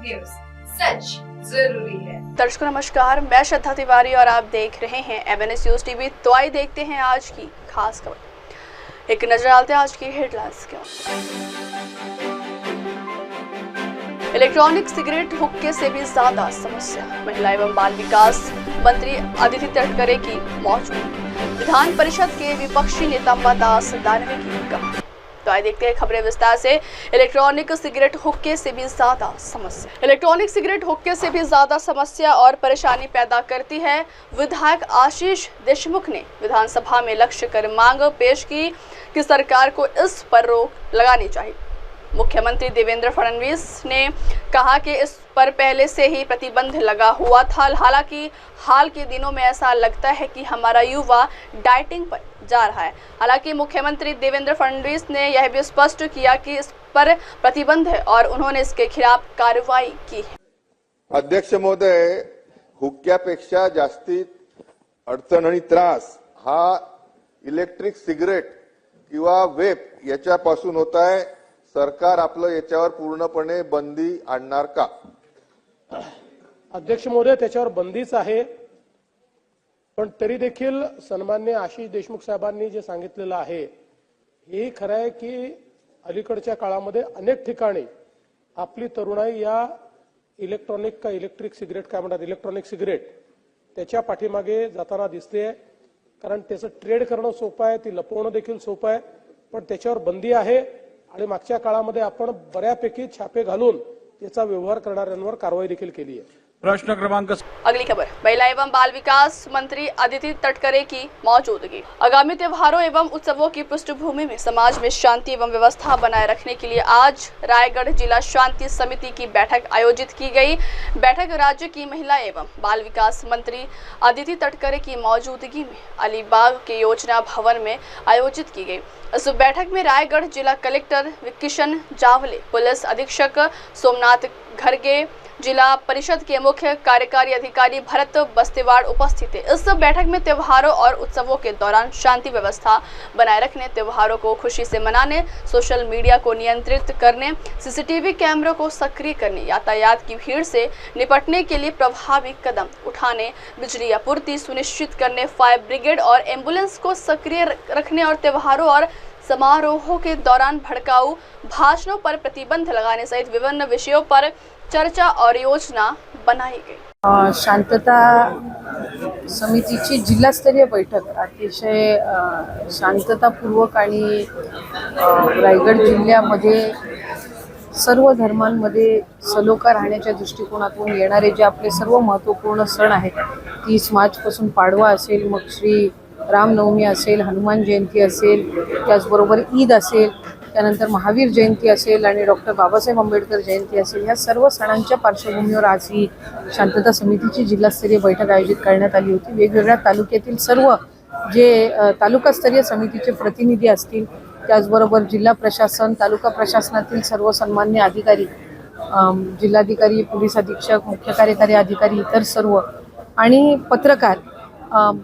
News, सच जरूरी है। दर्शकों नमस्कार, मैं श्रद्धा तिवारी और आप देख रहे हैं एमएनएस न्यूज टीवी। तो आइए देखते हैं आज की खास खबर। एक नजर डालते हैं आज की हेडलाइंस के। इलेक्ट्रॉनिक सिगरेट हुक्के से भी ज्यादा समस्या, महिला एवं बाल विकास मंत्री अदिति तटकरे की मौजूदगी, विधान परिषद के विपक्षी नेता अंबादास दानवे की कमी। तो आइए देखते हैं खबरें विस्तार से। इलेक्ट्रॉनिक सिगरेट हुक्के से भी ज्यादा समस्या, इलेक्ट्रॉनिक सिगरेट हुक्के से भी ज्यादा समस्या और परेशानी पैदा करती है। विधायक आशीष देशमुख ने विधानसभा में लक्ष्य कर मांग पेश की कि सरकार को इस पर रोक लगानी चाहिए। मुख्यमंत्री देवेंद्र फडणवीस ने कहा कि इस पर पहले से ही प्रतिबंध लगा हुआ था। हालांकि हाल के दिनों में ऐसा लगता है कि हमारा युवा डाइटिंग पर जा रहा है। हालांकि मुख्यमंत्री देवेंद्र फडणवीस ने यह भी स्पष्ट किया कि इस पर प्रतिबंध है और उन्होंने इसके खिलाफ कार्रवाई की है। अध्यक्ष महोदय, हुक्क्यापेक्षा जास्ती अडचण आणि त्रास हा इलेक्ट्रिक सिगरेट किंवा वेप याच्यापासून होत आहे। सरकार आपलं याच्यावर पूर्णपणे बंदी आणणार का? अध्यक्ष महोदय, त्याच्यावर बंदीच आहे, पण तरी देखील सन्माननीय आशीष देशमुख साहेबांनी जे सांगितलेलं आहे हे खरं आहे की अलीकडच्या काळामध्ये अनेक ठिकाणी आपली तरुणाई या इलेक्ट्रिक सिगरेट काय म्हणतात इलेक्ट्रॉनिक सिगरेट त्याच्या पाठीमागे जाताना दिसते। कारण त्याचं ट्रेड करणं सोपं आहे, ती लपवणं देखील सोपं आहे, पण त्याच्यावर बंदी आहे आणि मागच्या काळामध्ये आपण बऱ्यापैकी छापे घालून त्याचा व्यवहार करणाऱ्यांवर कारवाई देखील केली आहे। प्रश्न क्रमांक। अगली खबर, महिला एवं बाल विकास मंत्री अदिति तटकरे की मौजूदगी। आगामी त्योहारों एवं उत्सवों की पृष्ठभूमि में समाज में शांति एवं व्यवस्था बनाए रखने के लिए आज रायगढ़ जिला शांति समिति की बैठक आयोजित की गई। बैठक राज्य की महिला एवं बाल विकास मंत्री अदिति तटकरे की मौजूदगी में अलीबाग के योजना भवन में आयोजित की गई। इस बैठक में रायगढ़ जिला कलेक्टर किशन जावले, पुलिस अधीक्षक सोमनाथ घरगे, जिला परिषद के मुख्य कार्यकारी अधिकारी भरत बस्तेवाड़ उपस्थित थे। इस बैठक में त्योहारों और उत्सवों के दौरान शांति व्यवस्था बनाए रखने, त्योहारों को खुशी से मनाने, सोशल मीडिया को नियंत्रित करने, सीसीटीवी कैमरों को सक्रिय करने, यातायात की भीड़ से निपटने के लिए प्रभावी कदम उठाने, बिजली आपूर्ति सुनिश्चित करने, फायर ब्रिगेड और एम्बुलेंस को सक्रिय रखने और त्योहारों और समारोहों के दौरान भड़काऊ भाषणों पर प्रतिबंध लगाने सहित विभिन्न विषयों पर चर्चा और योजना बनाई गई। शांतता समितीची जिल्हास्तरीय बैठक अतिशय शांततापूर्वक आणि रायगड जिल्ह्यामध्ये सर्व धर्मांमध्ये सलोखा राहण्याच्या दृष्टिकोनातून येणारे जे आपले सर्व महत्त्वपूर्ण सण आहेत, 30 मार्चपासून पाडवा असेल, मग श्री रामनवमी असेल, हनुमान जयंती असेल, त्याचबरोबर ईद असेल, त्यानंतर महावीर जयंती असेल आणि डॉक्टर बाबासाहेब आंबेडकर जयंती असेल, ह्या सर्व सणांच्या पार्श्वभूमीवर आज ही शांतता समितीची जिल्हास्तरीय बैठक आयोजित करण्यात आली होती। वेगवेगळ्या तालुक्यातील सर्व जे तालुकास्तरीय समितीचे प्रतिनिधी असतील, त्याचबरोबर जिल्हा प्रशासन, तालुका प्रशासनातील सर्व सन्मान्य अधिकारी, जिल्हाधिकारी, पोलीस अधीक्षक, मुख्य कार्यकारी अधिकारी, इतर सर्व आणि पत्रकार,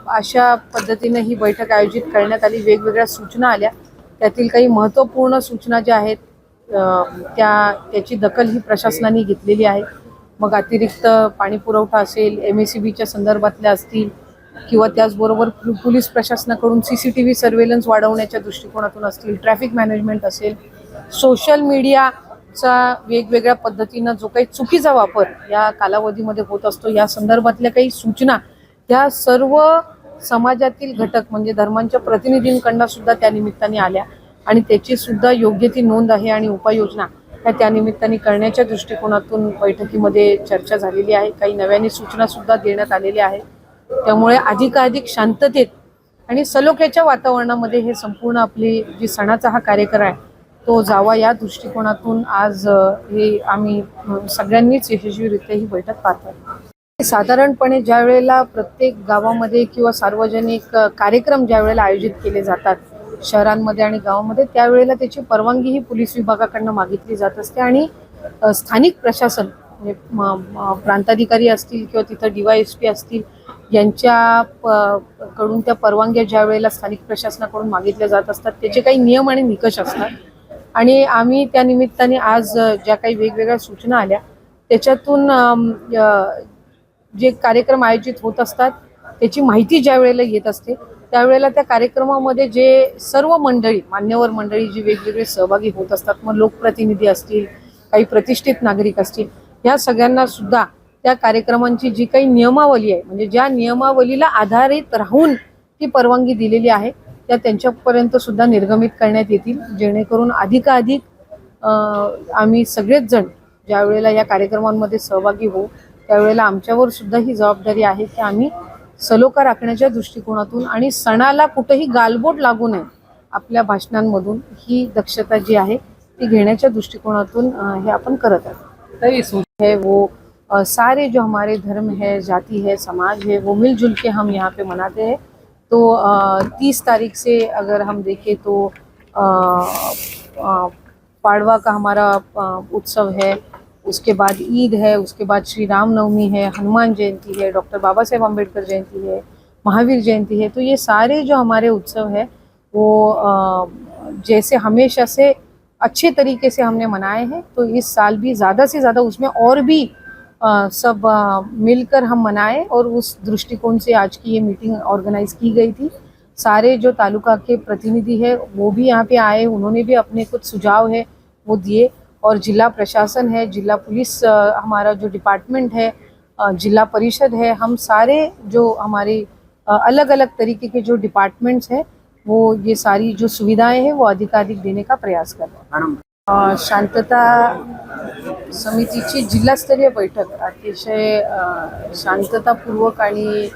अशा पद्धतीने ही बैठक आयोजित करण्यात आली। वेगवेगळ्या सूचना आल्या, त्यातील काही महत्त्वपूर्ण सूचना ज्या आहेत त्याची दखल ही प्रशासनाने घेतलेली आहे। मग अतिरिक्त पाणी पुरवठा असेल, MSEBच्या संदर्भातल्या असतील किंवा त्याचबरोबर पोलीस प्रशासनाकडून CCTV सर्वेलन्स वाढवण्याच्या दृष्टिकोनातून असतील, ट्रॅफिक मॅनेजमेंट असेल, सोशल मीडियाचा वेगवेगळ्या पद्धतीनं जो काही चुकीचा वापर या कालावधीमध्ये होत असतो, या संदर्भातल्या काही सूचना त्या सर्व समाजातील घटक म्हणजे धर्मांच्या प्रतिनिधींकडून सुद्धा त्या निमित्ताने आल्या आणि त्याची सुद्धा योग्य ती नोंद आहे आणि उपाययोजना ह्या त्या निमित्ताने करण्याच्या दृष्टिकोनातून बैठकीमध्ये चर्चा झालेली आहे। काही नव्याने सूचना सुद्धा देण्यात आलेल्या आहेत। त्यामुळे अधिकाधिक शांततेत आणि सलोख्याच्या वातावरणामध्ये हे संपूर्ण आपली जी सणाचा हा कार्यक्रम आहे तो जावा, या दृष्टिकोनातून आज हे आम्ही सगळ्यांनीच यशस्वीरित्या ही बैठक पार पाडली। साधारणपणे ज्या वेळेला प्रत्येक गावामध्ये किंवा सार्वजनिक कार्यक्रम ज्या वेळेला आयोजित केले जातात शहरांमध्ये आणि गावामध्ये, त्यावेळेला त्याची परवानगी ही पोलीस विभागाकडून मागितली जात असते आणि स्थानिक प्रशासन म्हणजे प्रांताधिकारी असतील किंवा तिथं DYSP असतील यांच्याकडून त्या परवानग्या ज्या वेळेला स्थानिक प्रशासनाकडून मागितल्या जात असतात त्याचे काही नियम आणि निकष असतात आणि आम्ही त्या निमित्ताने आज ज्या काही वेगवेगळ्या सूचना आल्या त्याच्यातून जे कार्यक्रम आयोजित होत असतात त्याची माहिती ज्या वेळेला येत असते त्यावेळेला त्या कार्यक्रमामध्ये जे सर्व मंडळी मान्यवर मंडळी जी वेगवेगळे सहभागी होत असतात, मग लोकप्रतिनिधी असतील, काही प्रतिष्ठित नागरिक असतील, या सगळ्यांना सुद्धा त्या कार्यक्रमांची जी काही नियमावली आहे म्हणजे ज्या नियमावलीला आधारित राहून ती परवानगी दिलेली आहे त्या त्यांच्यापर्यंत सुद्धा निर्गमित करण्यात येतील, जेणेकरून अधिकाधिक आम्ही सगळेच जण ज्या वेळेला या कार्यक्रमांमध्ये सहभागी होऊ त्यावेळेला आमच्यावर सुद्धा ही जबाबदारी आहे की आम्ही सलोखा राखण्याच्या दृष्टिकोनातून आणि सणाला कुठेही गालबोट लागू नये आपल्या भाषणांमधून ही दक्षता जी आहे ती घेण्याच्या दृष्टिकोनातून हे आपण करत आहोत। है वो सारे जो हमारे धर्म है, जाति है, समाज है, वो मिलजुल के हम यहाँ पे मनाते हैं। तो 30 तारीख से अगर हम देखें तो पाड़वा का हमारा उत्सव है, उसके बाद ईद है, उसके बाद श्री राम नवमी है, हनुमान जयंती है, डॉक्टर बाबा साहेब अम्बेडकर जयंती है, महावीर जयंती है। तो ये सारे जो हमारे उत्सव है वो जैसे हमेशा से अच्छे तरीके से हमने मनाए हैं, तो इस साल भी ज़्यादा से ज़्यादा उसमें और भी सब मिलकर हम मनाएं और उस दृष्टिकोण से आज की ये मीटिंग ऑर्गेनाइज की गई थी। सारे जो तालुका के प्रतिनिधि है वो भी यहाँ पे आए, उन्होंने भी अपने कुछ सुझाव है वो दिए और जिला प्रशासन है, जिला पुलिस हमारा जो डिपार्टमेंट है, जिला परिषद है, हम सारे जो हमारे अलग अलग तरीके के जो डिपार्टमेंट्स हैं वो ये सारी जो सुविधाएं हैं वो अधिकाधिक देने का प्रयास कर रहे हैं। शांतता समितीची जिल्हास्तरीय बैठक अतिशय शांततापूर्वक आणि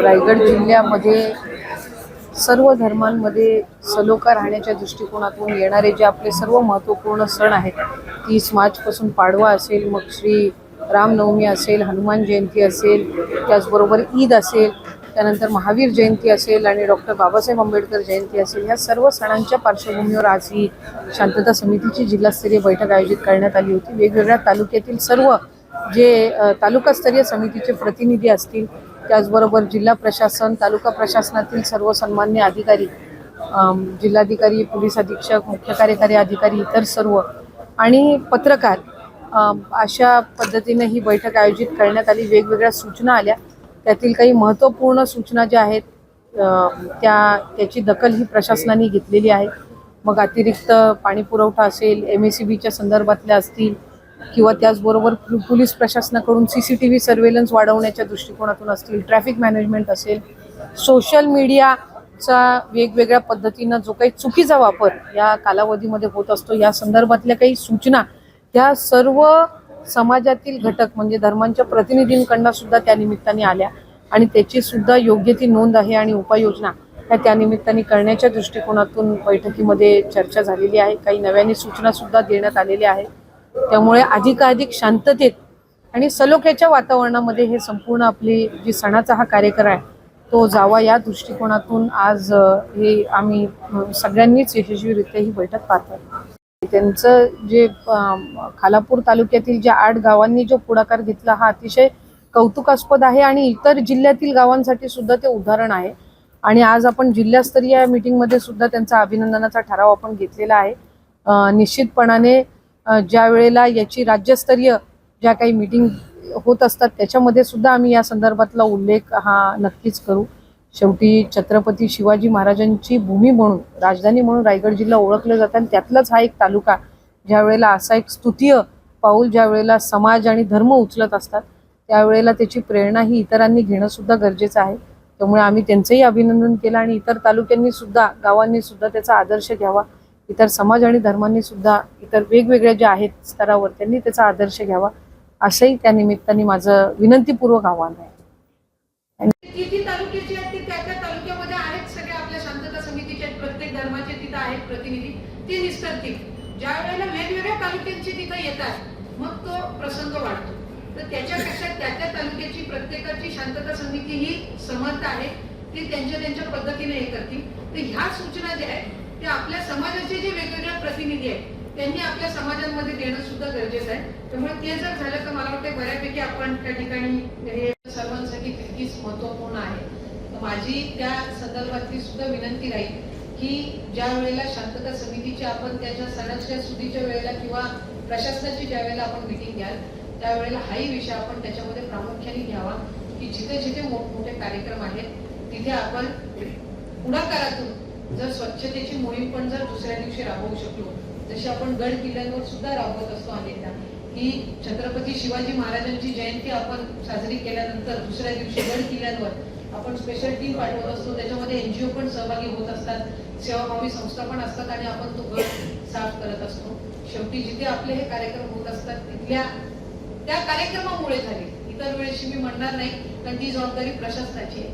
रायगड जिल्ह्यामध्ये सर्व धर्मांमध्ये सलोखा राहण्याच्या दृष्टिकोनातून येणारे जे आपले सर्व महत्त्वपूर्ण सण आहेत 30 मार्चपासून पाडवा असेल, मग श्री रामनवमी असेल, हनुमान जयंती असेल, त्याचबरोबर ईद असेल, त्यानंतर महावीर जयंती असेल आणि डॉक्टर बाबासाहेब आंबेडकर जयंती असेल, या सर्व सणांच्या पार्श्वभूमीवर आज ही शांतता समितीची जिल्हास्तरीय बैठक आयोजित करण्यात आली होती। वेगवेगळ्या तालुक्यातील सर्व जे तालुकास्तरीय समितीचे प्रतिनिधी असतील, त्याचबरोबर जिल्हा प्रशासन, तालुका प्रशासनातील सर्व सन्मान्य अधिकारी, जिल्हाधिकारी, पोलीस अधीक्षक, मुख्य कार्यकारी अधिकारी, इतर सर्व आणि पत्रकार, अशा पद्धतीने ही बैठक आयोजित करण्यात आली। वेगवेगळ्या सूचना आल्या, त्यातील काही महत्त्वपूर्ण सूचना ज्या आहेत त्याची दखल ही प्रशासनाने घेतलेली आहे। मग अतिरिक्त पाणी पुरवठा असेल, MSEBच्या संदर्भातल्या असतील किंवा त्याचबरोबर पोलीस प्रशासनाकडून CCTV सर्वेलन्स वाढवण्याच्या दृष्टिकोनातून असतील, ट्रॅफिक मॅनेजमेंट असेल, सोशल मीडियाचा वेगवेगळ्या पद्धतीनं जो काही चुकीचा वापर या कालावधीमध्ये होत असतो या संदर्भातल्या काही सूचना त्या सर्व समाजातील घटक म्हणजे धर्मांच्या प्रतिनिधींकडून सुद्धा त्या निमित्ताने आल्या आणि त्याची सुद्धा योग्य ती नोंद आहे आणि उपाययोजना त्या निमित्ताने करण्याच्या दृष्टिकोनातून बैठकीमध्ये चर्चा झालेली आहे। काही नव्याने सूचना सुद्धा देण्यात आलेल्या आहेत। त्यामुळे अधिकाधिक शांततेत आणि सलोख्याच्या वातावरणामध्ये हे संपूर्ण आपली जी सणाचा हा कार्यक्रम आहे तो जावा या दृष्टिकोनातून आज हे आम्ही सगळ्यांनीच यशस्वीरित्या ही बैठक पार पाडली। त्यांचं जे खालापूर तालुक्यातील ज्या 8 गावांनी जो पुढाकार घेतला हा अतिशय कौतुकास्पद आहे आणि इतर जिल्ह्यातील गावांसाठी सुद्धा ते उदाहरण आहे आणि आज आपण जिल्हास्तरीय मीटिंगमध्ये सुद्धा त्यांचा अभिनंदनाचा ठराव आपण घेतलेला आहे। निश्चितपणाने ज्या वेळेला याची राज्यस्तरीय ज्या काही मीटिंग होत असतात त्याच्यामध्ये सुद्धा आम्ही या संदर्भातला उल्लेख हा नक्कीच करू। शेवटी छत्रपती शिवाजी महाराजांची भूमी म्हणून, राजधानी म्हणून रायगड जिल्हा ओळखलं जातं आणि त्यातलाच हा एक तालुका ज्या वेळेला असा एक स्तुतीय पाऊल ज्या वेळेला समाज आणि धर्म उचलत असतात त्यावेळेला त्याची प्रेरणा ही इतरांनी घेणं सुद्धा गरजेचं आहे। त्यामुळे आम्ही त्यांचंही अभिनंदन केलं आणि इतर तालुक्यांनी सुद्धा, गावांनी सुद्धा त्याचा आदर्श घ्यावा, इतर समाज आणि धर्मांनी सुद्धा इतर वेगवेगळ्या ज्या आहेत स्तरावर त्यांनी त्याचा आदर्श घ्यावा असंही त्या निमित्ताने माझं विनंतीपूर्वक आव्हान आहे। किती तालुक्याचे आहेत ते त्या तालुक्यामध्ये आहेत सगळे आपल्या शांतता समितीचे प्रत्येक धर्माचे तिथं आहेत प्रतिनिधी, ते निस्तरतील। ज्या वेळेला वेगवेगळ्या तालुक्यांचे तिथं येतात मग तो प्रसंग वाढतो। तर त्याच्यापेक्षा त्या तालुक्याची प्रत्येकाची शांतता समिती ही समर्थ आहे, ते त्यांच्या पद्धतीने हे करतील। तर ह्या सूचना ज्या आहेत ते आपल्या समाजाचे जे वेगवेगळे प्रतिनिधी आहेत त्यांनी आपल्या समाजांमध्ये देणं सुद्धा गरजेचं आहे। त्यामुळे ते जर झालं तर मला वाटतं बऱ्यापैकी आपण त्या ठिकाणी हे सर्वांसाठी तितकीच महत्त्वपूर्ण आहे। माझी त्या संदर्भातली सुद्धा विनंती राहील की ज्या वेळेला शांतता समितीची आपण त्याच्या सणाच्या सुदीच्या वेळेला किंवा प्रशासनाची ज्या वेळेला आपण मीटिंग घ्याल त्यावेळेला हाही विषय आपण त्याच्यामध्ये प्रामुख्याने घ्यावा की जिथे जिथे मोठमोठे कार्यक्रम आहेत तिथे आपण पुढाकारातून जर स्वच्छतेची मोहीम पण जर दुसऱ्या दिवशी राबवू शकलो, जशी आपण गड किल्ल्यांवर सुद्धा राबवत असतो अनेकदा, की छत्रपती शिवाजी महाराजांची जयंती आपण साजरी केल्यानंतर दुसऱ्या दिवशी गड किल्ल्यांवर आपण स्पेशल टीम पाठवत असतो, त्याच्यामध्ये NGO पण सहभागी होत असतात, सेवाभावी संस्था पण असतात आणि आपण तो गड साफ करत असतो. शेवटी जिथे आपले हे कार्यक्रम होत असतात तिथल्या त्या कार्यक्रमामुळे झाले, इतर वेळेशी मी म्हणणार नाही कारण ती जबाबदारी प्रशासनाची आहे,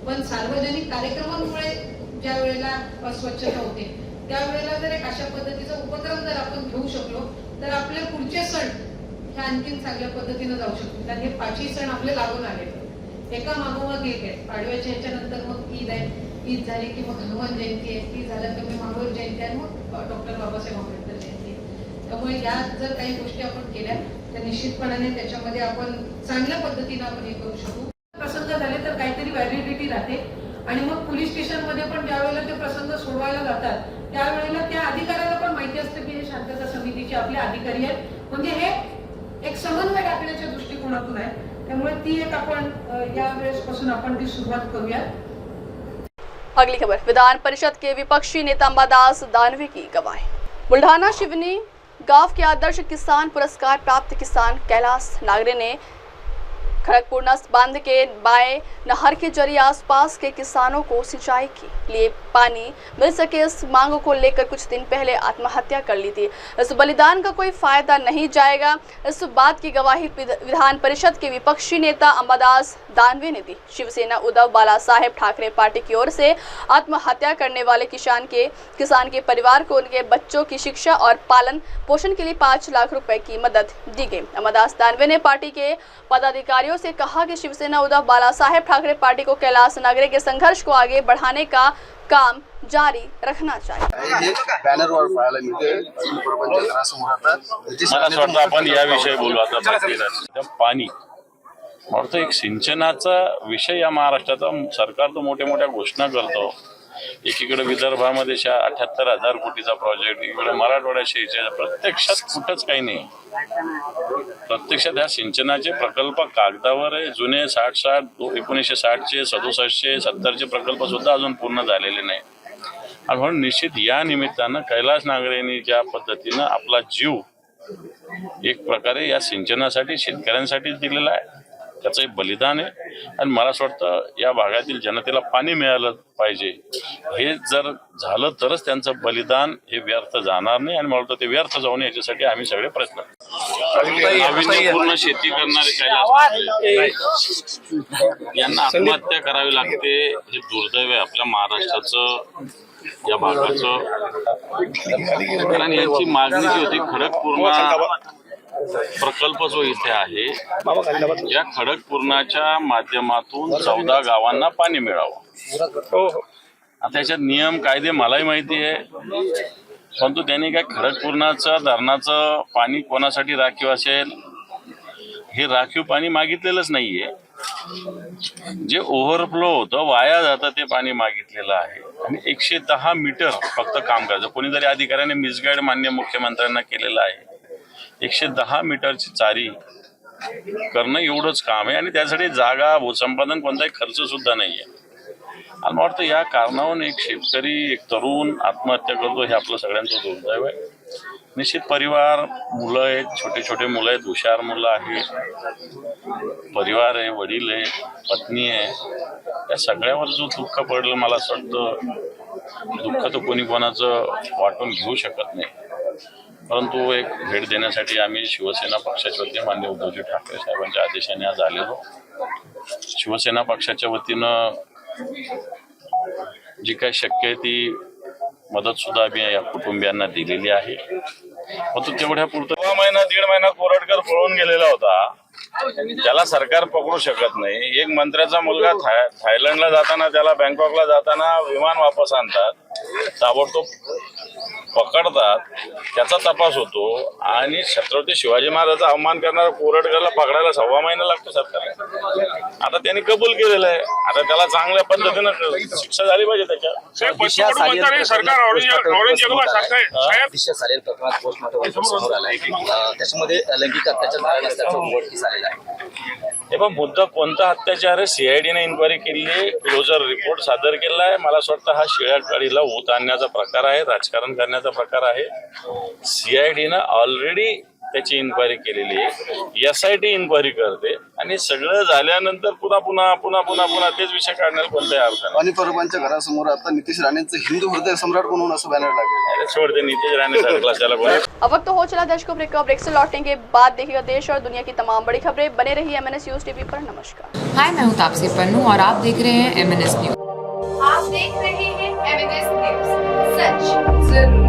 पण सार्वजनिक कार्यक्रमांमुळे ज्या वेळेला अस्वच्छता होते त्यावेळेला जर एक अशा पद्धतीचा उपक्रम जर आपण घेऊ शकलो तर आपले पुढचे सण हे आणखीन चांगल्या पद्धतीने जाऊ शकतील. कारण हे 5ही सण आपले लागून आले, एका मागोमाग एक आहे. पाडव्याच्या ह्याच्यानंतर मग ईद आहे, ईद झाली की मग हनुमान जयंती आहे, ती झालं की महावीर जयंती आहे, मग डॉक्टर बाबासाहेब आंबेडकर जयंती आहे. त्यामुळे या जर काही गोष्टी आपण केल्या तर निश्चितपणाने त्याच्यामध्ये आपण चांगल्या पद्धतीने आपण हे करू शकू. प्रसंग झाले तर काहीतरी व्हॅलिडिटी राहते आणि मग पोलीस स्टेशन मध्ये पण ज्या वेळेला ते प्रसंग सोडवायला जातात त्यावेळेला त्या अधिकाऱ्याला पण माहिती असतं की हे शांतता समितीचे आपले अधिकारी आहेत, म्हणजे हे एक समन्वय राखण्याच्या दृष्टिकोनातून आहे. त्यामुळे ती एक आपण या वेळेसपासून आपण ती सुरुवात करूया. अगली खबर, विधान परिषद के विपक्षी नेता अंबादास दानवे की गवाही। बुल्ढाना शिवनी गांव के आदर्श किसान पुरस्कार प्राप्त किसान कैलाश नागरे ने खड़गपुर नस बांध के बाएं नहर के जरिए आसपास के किसानों को सिंचाई के लिए पानी मिल सके इस मांग को लेकर कुछ दिन पहले आत्महत्या कर ली थी। इस बलिदान का कोई फायदा नहीं जाएगा, इस बात की गवाही विधान परिषद के विपक्षी नेता अंबादास दानवे ने दी। शिवसेना उद्धव बाला साहेब ठाकरे पार्टी की ओर से आत्महत्या करने वाले किसान के परिवार को उनके बच्चों की शिक्षा और पालन पोषण के लिए 5 लाख रुपए की मदद दी गई। अंबादास दानवे ने पार्टी के पदाधिकारियों से कहा कि शिवसेना उद्धव बाला साहेब ठाकरे पार्टी को कैलाश नागरे के संघर्ष को आगे बढ़ाने का काम जारी रखना चाहिए। बॅनरवर पाहायला मिळते प्रपंच घरासमोर आता मला असं वाटतं आपण याविषयी बोलू आता. पाणी वाटतं एक सिंचनाचा विषय या महाराष्ट्राचा. सरकार तर मोठ्या मोठ्या घोषणा करतो, एकीकडे विदर्भामध्ये 78,000 कोटीचा प्रोजेक्ट, इकडे मराठवाड्याच्या प्रत्यक्षात कुठंच काही नाही. प्रत्यक्षात ह्या सिंचनाचे प्रकल्प कागदावर आहे, जुने 1960चे 67चे 70चे प्रकल्प सुद्धा अजून पूर्ण झालेले नाही. आणि म्हणून निश्चित या निमित्तानं कैलाश नागरेंनी ज्या पद्धतीनं आपला जीव एक प्रकारे या सिंचनासाठी शेतकऱ्यांसाठी दिलेला आहे त्याचं एक बलिदान आहे. आणि मला असं वाटतं या भागातील जनतेला पाणी मिळालं पाहिजे, हे जर झालं तरच त्यांचं बलिदान हे व्यर्थ जाणार नाही. आणि मला वाटतं ते व्यर्थ जाऊ नये याच्यासाठी आम्ही सगळे प्रयत्न नाविन्यपूर्ण शेती करणारे कैलाश यांना आत्महत्या करावी लागते, हे दुर्दैव आहे आपल्या महाराष्ट्राचं, या भागाचं. कारण यांची मागणी जी होती खडकपूर्णा प्रकल्प जो इथे आहे, या खडकपूर्णाच्या माध्यमातून 14 गावांना पाणी मिळावं. आता याच्यात नियम कायदे मलाही माहिती आहे, परंतु त्यांनी काय खडकपूर्णाचं धरणाचं पाणी कोणासाठी राखीव असेल, हे राखीव पाणी मागितलेलंच नाहीये. जे ओव्हरफ्लो होतं वाया जातं ते पाणी मागितलेलं आहे. आणि 110 मीटर फक्त काम करायचं. कोणीतरी अधिकाऱ्याने मिसगाईड मान्य मुख्यमंत्र्यांना केलेलं आहे. 110 मीटरची चारी करणं एवढंच काम आहे आणि त्यासाठी जागा भूसंपादन कोणताही खर्च सुद्धा नाहीये. आणि मला वाटतं या कारणावरून एक शेतकरी, एक तरुण आत्महत्या करतो, हे आपलं सगळ्यांचं दुर्दैव आहे. निश्चित परिवार, मुलं आहेत, छोटे छोटे मुलं आहेत, हुशार मुलं आहेत, परिवार आहे, वडील आहे, पत्नी आहे, या सगळ्यावर जो दुःख पडलं, मला असं वाटतं दुःख तर कोणी कोणाचं वाटून घेऊ शकत नाही. परंतु एक भेट देण्यासाठी आम्ही शिवसेना पक्षाच्या वतीने माननीय उद्धवजी ठाकरे साहेबांच्या आदेशाने आज आलेलो. शिवसेना पक्षाच्या वतीनं जी काही शक्य आहे ती मदत सुद्धा आम्ही या कुटुंबियांना दिलेली आहे. परंतु तेवढ्या पुरतं 1.5 महिना कोरटकर पळून गेलेला होता, त्याला सरकार पकडू शकत नाही. एक मंत्र्याचा मुलगा थायलंडला जाताना, त्याला बँकॉकला जाताना विमान वापस आणतात, ताबडतोब पकडतात त्याचा तपास होतो आणि छत्रपती शिवाजी महाराजांचा अवमान करणारा कोरटकरला पकडायला 6 महिना लागतो सरकारला. आता त्यांनी कबूल केलेलं आहे, आता त्याला चांगल्या पद्धतीनं शिक्षा झाली पाहिजे त्याच्या. दिशा सालेल प्रकरणात पोस्टमॉर्टम समोर आलाय. त्याच्यामध्ये लैंगिक अत्याचार झाला नसल्याचं उघडकीस आलेलं आहे. हे पण मुद्दा कोणता अत्याचार आहे, सीआयडीने इन्क्वायरी केली आहे, क्लोजर रिपोर्ट सादर केला आहे. मला असं वाटतं हा शिळ्या काळीला ऊत आणण्याचा प्रकार आहे, राजकारण करण्याचा प्रकार आहे. सीआयडीनं ऑलरेडी त्याची इन्क्वायरी केलेली आहे, SIT इन्क्वायरी करते आणि सगळं झाल्यानंतर पुन्हा तेच विषय काढण्याला कोणताही अर्थ नाही. अनिल परबांच्या घरासमोर आता नितीश राणेंचं हिंदू हृदय सम्राट म्हणून असं बॅनर लागेल. अरे छोड़ दे, नीतीश राणे क्लास त्याला कोणी. अब वक्त हो चला दर्शकों ब्रेक से लौटेंगे बाद देखिएगा देश और दुनिया की तमाम बड़ी खबरें। बने रहिए MNS न्यूज TV पर। नमस्कार। हाय, मैं हूँ तापसी पन्नू और आप देख रहे हैं MNS न्यूज। आप देख रहे हैं MNS न्यूज, सच जरूरी।